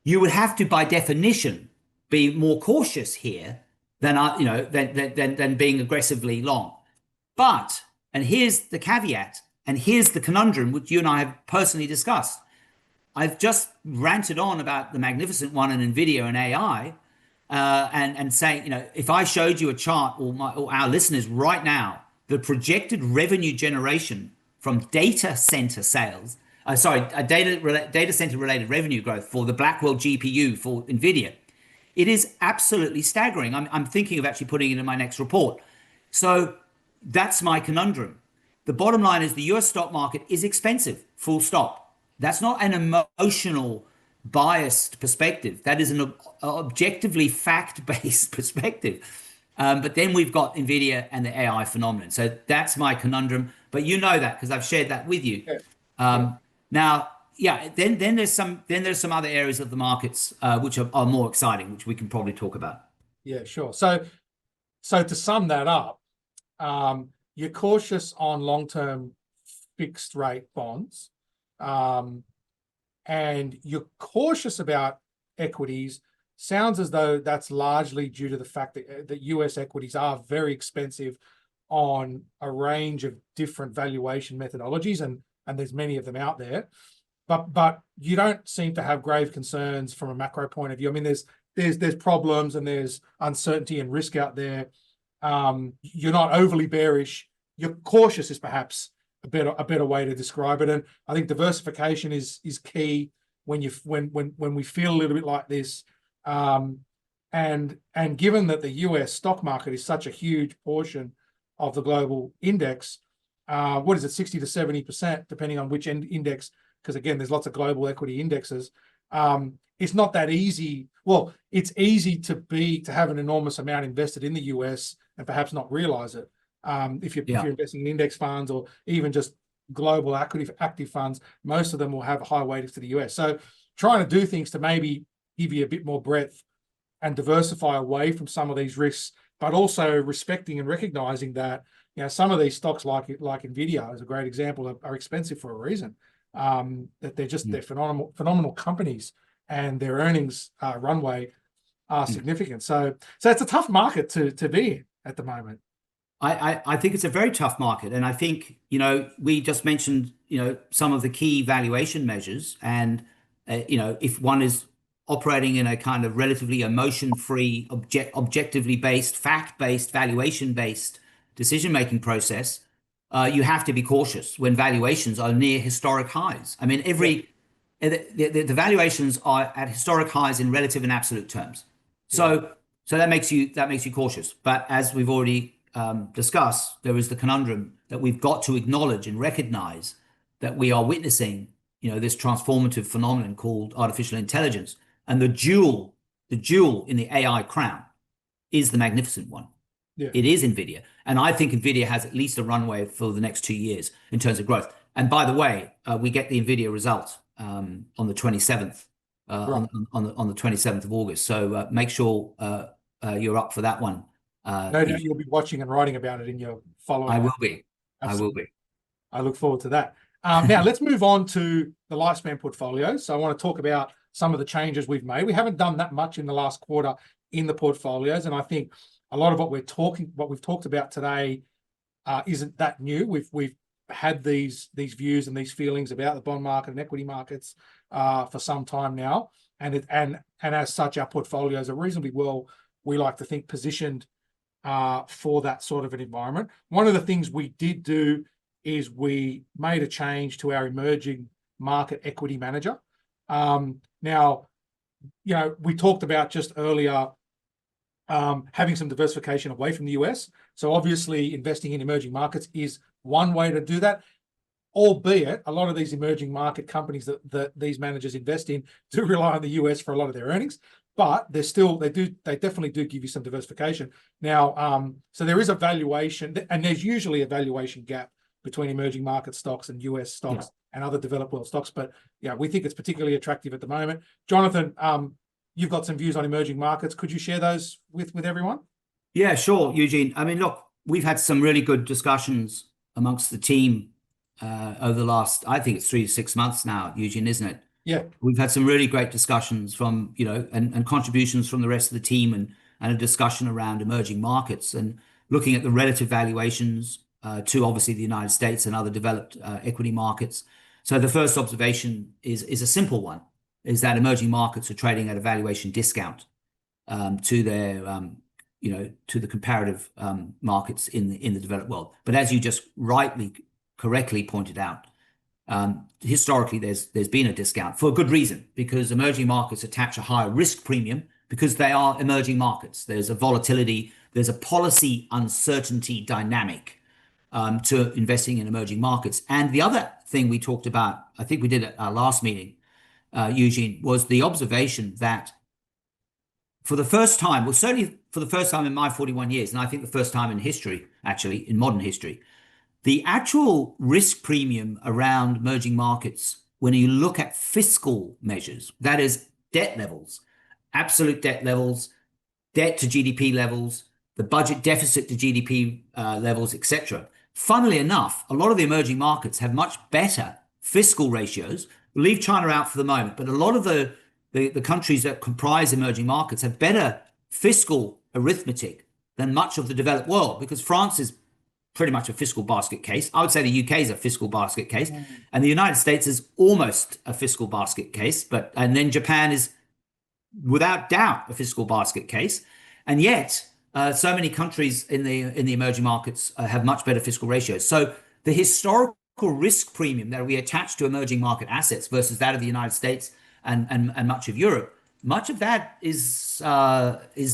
you would have to, by definition, be more cautious here than being aggressively long. But, and here's the caveat, and here's the conundrum which you and I have personally discussed. I've just ranted on about the Magnificent One and NVIDIA and AI, and saying, if I showed you a chart, or our listeners right now, the projected revenue generation from data center sales, data center related revenue growth for the Blackwell GPU for NVIDIA, it is absolutely staggering. I'm thinking of actually putting it in my next report. So that's my conundrum. The bottom line is the US stock market is expensive, full stop. That's not an emotional, biased perspective. That is an objectively fact-based perspective. But then we've got NVIDIA and the AI phenomenon. So that's my conundrum. But you know that because I've shared that with you. Now, then there's some other areas of the markets which are more exciting, which we can probably talk about.
Yeah, sure. So to sum that up, you're cautious on long-term fixed rate bonds, and you're cautious about equities. Sounds as though that's largely due to the fact that US equities are very expensive on a range of different valuation methodologies, and there's many of them out there. But you don't seem to have grave concerns from a macro point of view. I mean, there's problems and there's uncertainty and risk out there. You're not overly bearish. You're cautious is perhaps a better way to describe it. And I think diversification is key when we feel a little bit like this. And given that the US stock market is such a huge portion of the global index, what is it, 60 to 70%, depending on which index, because again, there's lots of global equity indexes. It's not that easy. Well, it's easy to have an enormous amount invested in the US and perhaps not realize it. If you're investing in index funds or even just global active funds, most of them will have a high weighting to the US. So trying to do things to maybe give you a bit more breadth and diversify away from some of these risks, but also respecting and recognizing that, some of these stocks like Nvidia is a great example, are expensive for a reason. That they're phenomenal companies, and their earnings runway are significant. So it's a tough market to be in at the moment.
I think it's a very tough market. And I think, we just mentioned, some of the key valuation measures. And, if one is operating in a kind of relatively emotion-free, objectively based, fact-based, valuation-based decision-making process, you have to be cautious when valuations are near historic highs. I mean, the valuations are at historic highs in relative and absolute terms. So that makes you cautious. But as we've already discussed, there is the conundrum that we've got to acknowledge and recognize that we are witnessing, this transformative phenomenon called artificial intelligence, and the jewel in the AI crown is the magnificent one.
Yeah.
It is Nvidia, and I think Nvidia has at least a runway for the next 2 years in terms of growth. And by the way, we get the Nvidia result on the 27th,
Right.
on the 27th of August. So make sure you're up for that one.
No doubt you'll be watching and writing about it in your following.
I will be.
Absolutely.
I will be.
I look forward to that. Now let's move on to the lifespan portfolio. So I want to talk about some of the changes we've made. We haven't done that much in the last quarter in the portfolios, and I think a lot of what we've talked about today isn't that new. We've had these views and these feelings about the bond market and equity markets for some time now, and as such, our portfolios are reasonably well, we like to think, positioned for that sort of an environment. One of the things we did do is we made a change to our emerging market equity manager. Now, we talked about just earlier having some diversification away from the US. So obviously investing in emerging markets is one way to do that, albeit a lot of these emerging market companies that these managers invest in do rely on the US for a lot of their earnings, but they definitely do give you some diversification. Now, so there is a valuation, and there's usually a valuation gap between emerging market stocks and US stocks and other developed world stocks. But we think it's particularly attractive at the moment. Jonathan, you've got some views on emerging markets. Could you share those with everyone?
Yeah, sure, Eugene. I mean, look, we've had some really good discussions amongst the team over the last, I think it's 3 to 6 months now, Eugene, isn't it?
Yeah.
We've had some really great discussions from, and contributions from the rest of the team, and a discussion around emerging markets and looking at the relative valuations to obviously the United States and other developed equity markets. So the first observation is a simple one, is that emerging markets are trading at a valuation discount to their, to the comparative markets in the developed world. But as you just correctly pointed out, historically there's been a discount for a good reason, because emerging markets attach a higher risk premium because they are emerging markets. There's a volatility, there's a policy uncertainty dynamic to investing in emerging markets. And the other thing we talked about, I think we did at our last meeting, Eugene, was the observation that for the first time, well, certainly for the first time in my 41 years, and I think the first time in history, actually, in modern history, the actual risk premium around emerging markets, when you look at fiscal measures, that is debt levels, absolute debt levels, debt to GDP levels, the budget deficit to GDP levels, etc. Funnily enough, a lot of the emerging markets have much better fiscal ratios. We'll leave China out for the moment, but a lot of the countries that comprise emerging markets have better fiscal arithmetic than much of the developed world, because France is pretty much a fiscal basket case. I would say the UK is a fiscal basket case, and the United States is almost a fiscal basket case, and then Japan is without doubt a fiscal basket case. And yet, so many countries in the emerging markets have much better fiscal ratios. So the historical risk premium that we attach to emerging market assets versus that of the United States and much of Europe, much of that is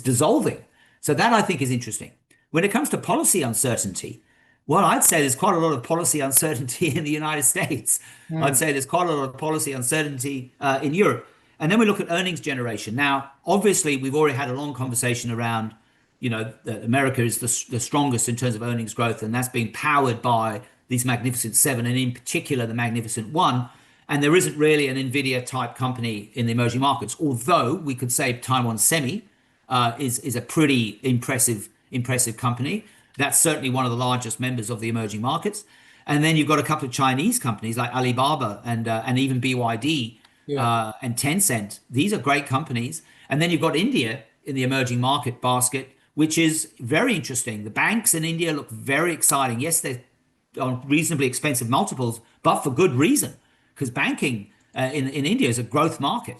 dissolving. So that, I think, is interesting. When it comes to policy uncertainty, well, I'd say there's quite a lot of policy uncertainty in the United States. I'd say there's quite a lot of policy uncertainty in Europe. And then we look at earnings generation. Now, obviously, we've already had a long conversation around, that America is the strongest in terms of earnings growth, and that's being powered by these Magnificent Seven, and in particular, the Magnificent One. And there isn't really an NVIDIA type company in the emerging markets, although we could say Taiwan Semi is a pretty impressive company. That's certainly one of the largest members of the emerging markets. And then you've got a couple of Chinese companies like Alibaba and even BYD and Tencent. These are great companies. And then you've got India in the emerging market basket, which is very interesting. The banks in India look very exciting. Yes, they're on reasonably expensive multiples, but for good reason, because banking in India is a growth market.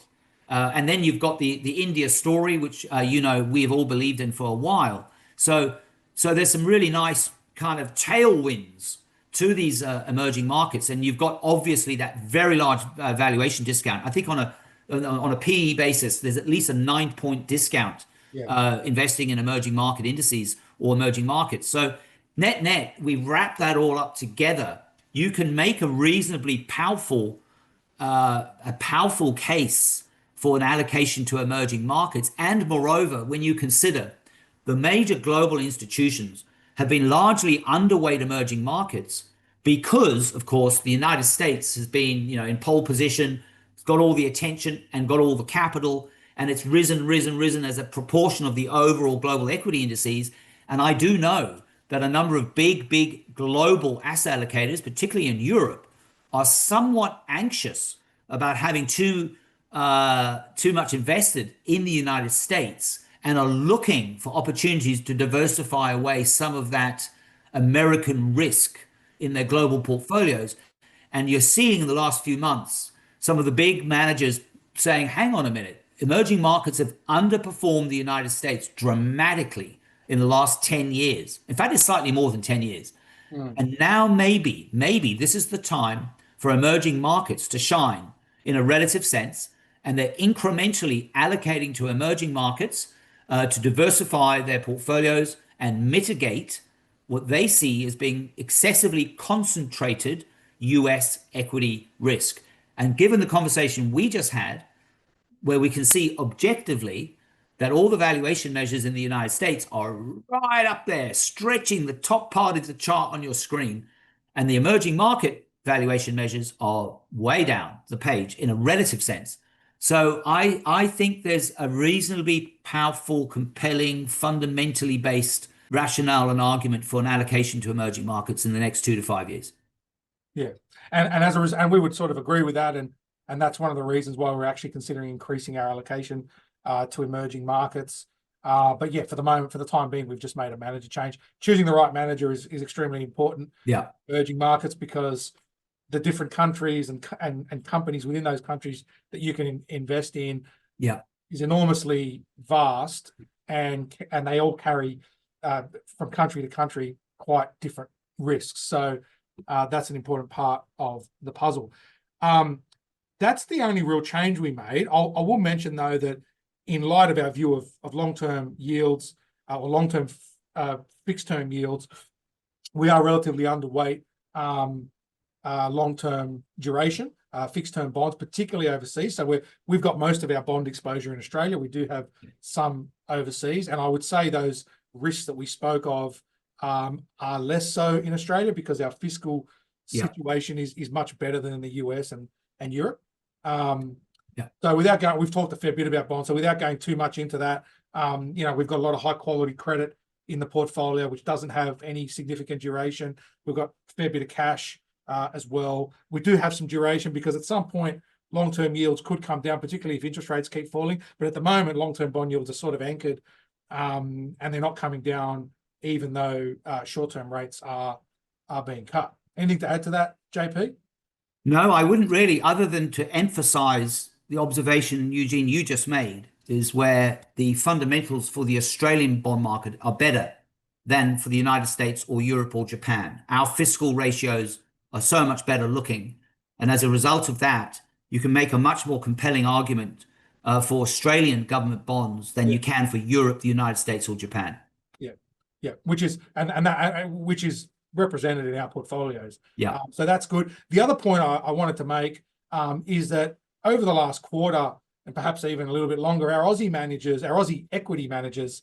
And then you've got the India story, which we have all believed in for a while. So there's some really nice kind of tailwinds to these emerging markets, and you've got obviously that very large valuation discount. I think on a PE basis, there's at least a 9-point discount investing in emerging market indices or emerging markets. So net, we wrap that all up together. You can make a reasonably powerful case for an allocation to emerging markets. And moreover, when you consider the major global institutions have been largely underweight emerging markets because, of course, the United States has been, in pole position, it's got all the attention and got all the capital, and it's risen as a proportion of the overall global equity indices. And I do know that a number of big global asset allocators, particularly in Europe, are somewhat anxious about having too much invested in the United States and are looking for opportunities to diversify away some of that American risk in their global portfolios. And you're seeing in the last few months some of the big managers saying, hang on a minute, emerging markets have underperformed the United States dramatically in the last 10 years. In fact, it's slightly more than 10 years. And now maybe this is the time for emerging markets to shine in a relative sense, and they're incrementally allocating to emerging markets to diversify their portfolios and mitigate what they see as being excessively concentrated US equity risk. And given the conversation we just had, where we can see objectively that all the valuation measures in the United States are right up there, stretching the top part of the chart on your screen, and the emerging market valuation measures are way down the page in a relative sense. So I think there's a reasonably powerful, compelling, fundamentally based rationale and argument for an allocation to emerging markets in the next 2 to 5 years.
Yeah, and we would sort of agree with that, and that's one of the reasons why we're actually considering increasing our allocation to emerging markets. But yeah, for the time being, we've just made a manager change. Choosing the right manager is extremely important.
Yeah,
emerging markets, because the different countries and companies within those countries that you can invest in is enormously vast, and they all carry from country to country quite different risks. So that's an important part of the puzzle. That's the only real change we made. I will mention though that in light of our view of long-term yields or long-term fixed-term yields, we are relatively underweight long-term duration, fixed-term bonds, particularly overseas. So we've got most of our bond exposure in Australia. We do have some overseas, and I would say those risks that we spoke of are less so in Australia because our fiscal situation is much better than in the US and Europe. So without going, we've talked a fair bit about bonds. So without going too much into that, we've got a lot of high-quality credit in the portfolio, which doesn't have any significant duration. We've got a fair bit of cash as well. We do have some duration because at some point long-term yields could come down, particularly if interest rates keep falling. But at the moment, long-term bond yields are sort of anchored, and they're not coming down, even though short-term rates are being cut. Anything to add to that, JP?
No, I wouldn't really, other than to emphasize the observation, Eugene, you just made, is where the fundamentals for the Australian bond market are better than for the United States or Europe or Japan. Our fiscal ratios are so much better looking. And as a result of that, you can make a much more compelling argument for Australian government bonds than you can for Europe, the United States, or Japan.
Yeah, which is which is represented in our portfolios.
Yeah.
So that's good. The other point I wanted to make is that over the last quarter, and perhaps even a little bit longer, our Aussie equity managers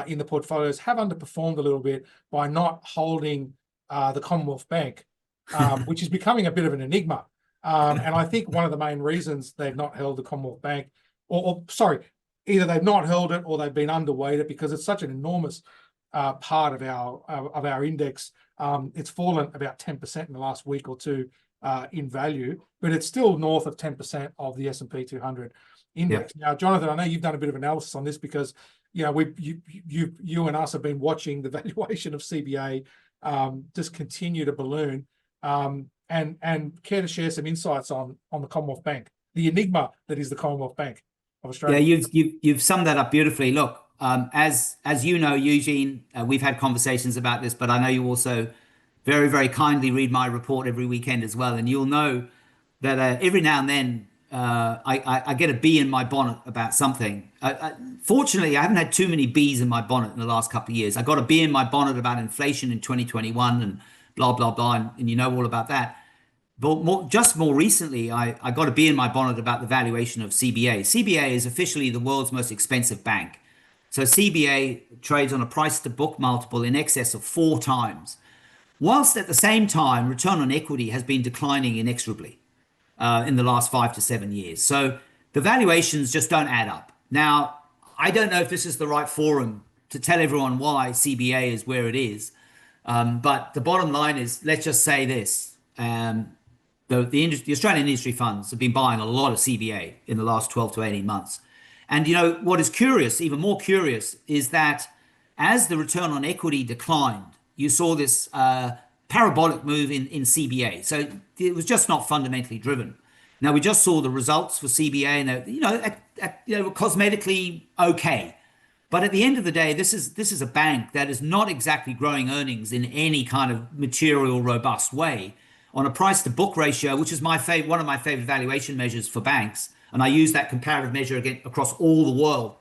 in the portfolios have underperformed a little bit by not holding the Commonwealth Bank, which is becoming a bit of an enigma. And I think one of the main reasons they've not held the Commonwealth Bank, or sorry, either they've not held it or they've been underweight it because it's such an enormous part of our index. It's fallen about 10% in the last week or two in value, but it's still north of 10% of the S&P 200 index. Now, Jonathan, I know you've done a bit of analysis on this because you and us have been watching the valuation of CBA just continue to balloon. And care to share some insights on the Commonwealth Bank, the enigma that is the Commonwealth Bank of Australia?
Yeah, you've summed that up beautifully. Look, as you know, Eugene, we've had conversations about this, but I know you also very, very kindly read my report every weekend as well, and you'll know that every now and then I get a bee in my bonnet about something. Fortunately, I haven't had too many bees in my bonnet in the last couple of years. I got a bee in my bonnet about inflation in 2021 and blah, blah, blah, and you know all about that. But more recently, I got a bee in my bonnet about the valuation of CBA. CBA is officially the world's most expensive bank. So CBA trades on a price to book multiple in excess of 4 times, whilst at the same time, return on equity has been declining inexorably in the last 5 to 7 years. So the valuations just don't add up. Now, I don't know if this is the right forum to tell everyone why CBA is where it is. But the bottom line is, let's just say this. The Australian industry funds have been buying a lot of CBA in the last 12 to 18 months. And you know, what is curious, even more curious, is that as the return on equity declined, you saw this parabolic move in CBA. So it was just not fundamentally driven. Now, we just saw the results for CBA and they're, cosmetically okay. But at the end of the day, this is a bank that is not exactly growing earnings in any kind of material, robust way. On a price to book ratio, which is one of my favorite valuation measures for banks, and I use that comparative measure again across all the world.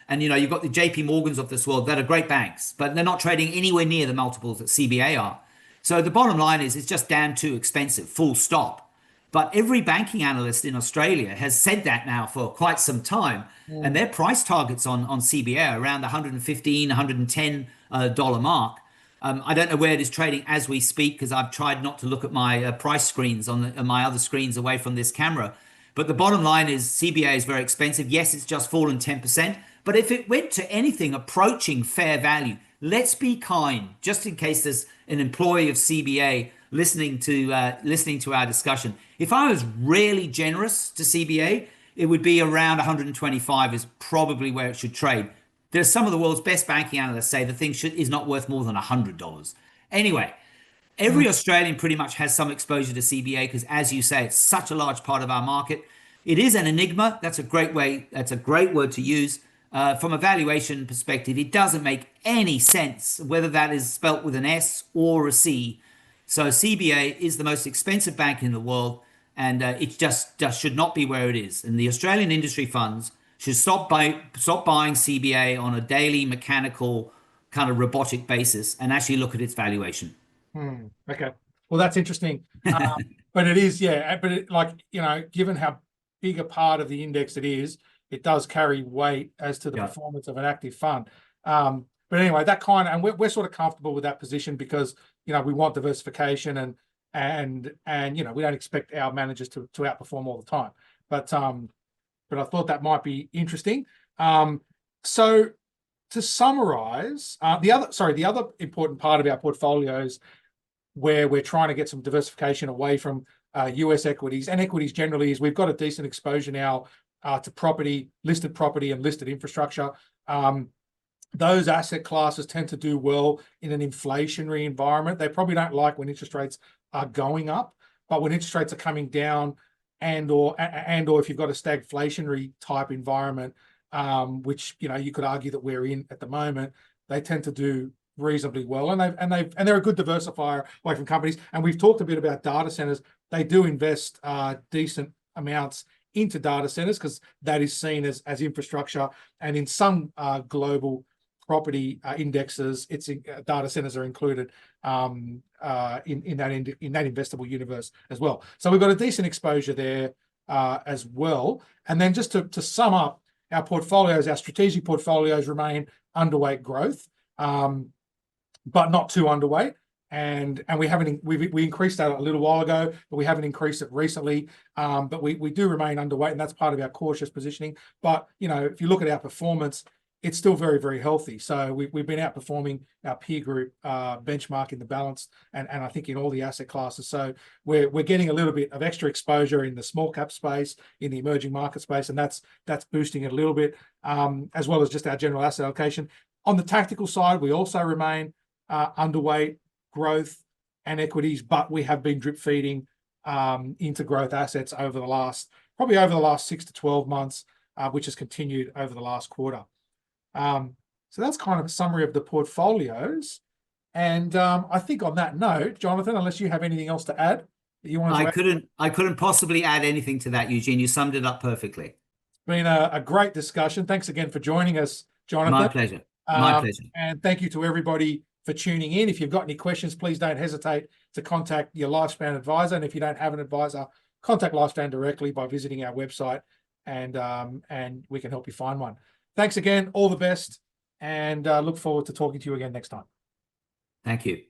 And you've got the JP Morgans of this world that are great banks, but they're not trading anywhere near the multiples that CBA are. So the bottom line is, it's just damn too expensive, full stop. But every banking analyst in Australia has said that now for quite some time, and their price targets on CBA are around the $115, $110 mark. I don't know where it is trading as we speak, because I've tried not to look at my price screens on my other screens away from this camera. But the bottom line is, CBA is very expensive. Yes, it's just fallen 10%. But if it went to anything approaching fair value, let's be kind, just in case there's an employee of CBA listening to our discussion. If I was really generous to CBA, it would be around 125 is probably where it should trade. There's some of the world's best banking analysts say the thing is not worth more than $100. Anyway, every Australian pretty much has some exposure to CBA because, as you say, it's such a large part of our market. It is an enigma. That's a great word to use. From a valuation perspective, it doesn't make any sense whether that is spelt with an S or a C. So CBA is the most expensive bank in the world, and it just should not be where it is. And the Australian industry funds should stop buying CBA on a daily mechanical kind of robotic basis and actually look at its valuation.
Okay. Well, that's interesting. But it is, yeah. But given how big a part of the index it is, it does carry weight as to the performance of an active fund. But anyway, and we're sort of comfortable with that position because, we want diversification and we don't expect our managers to outperform all the time. But I thought that might be interesting. So to summarize, the other important part of our portfolios where we're trying to get some diversification away from US equities and equities generally is we've got a decent exposure now to property, listed property and listed infrastructure. Those asset classes tend to do well in an inflationary environment. They probably don't like when interest rates are going up, but when interest rates are coming down and or if you've got a stagflationary type environment, which you could argue that we're in at the moment, they tend to do reasonably well, and they're a good diversifier away from companies. And we've talked a bit about data centers. They do invest decent amounts into data centers because that is seen as infrastructure, and in some global property indexes, data centers are included in that investable universe as well. So we've got a decent exposure there as well. And then just to sum up, our strategic portfolios remain underweight growth, but not too underweight. and we increased that a little while ago, but we haven't increased it recently. But we do remain underweight, and that's part of our cautious positioning. But if you look at our performance, it's still very, very healthy. So we've been outperforming our peer group benchmark in the balanced, and I think in all the asset classes. So we're getting a little bit of extra exposure in the small cap space, in the emerging market space, and that's boosting it a little bit, as well as just our general asset allocation. On the tactical side, we also remain underweight growth and equities, but we have been drip feeding into growth assets over the last 6 to 12 months, which has continued over the last quarter. So that's kind of a summary of the portfolios. And I think on that note, Jonathan, unless you have anything else to add that you want to
I couldn't possibly add anything to that, Eugene. You summed it up perfectly.
It's been a great discussion. Thanks again for joining us, Jonathan.
My pleasure. My pleasure.
And thank you to everybody for tuning in. If you've got any questions, please don't hesitate to contact your Lifespan advisor. And if you don't have an advisor, contact Lifespan directly by visiting our website, and we can help you find one. Thanks again. All the best, and look forward to talking to you again next time.
Thank you.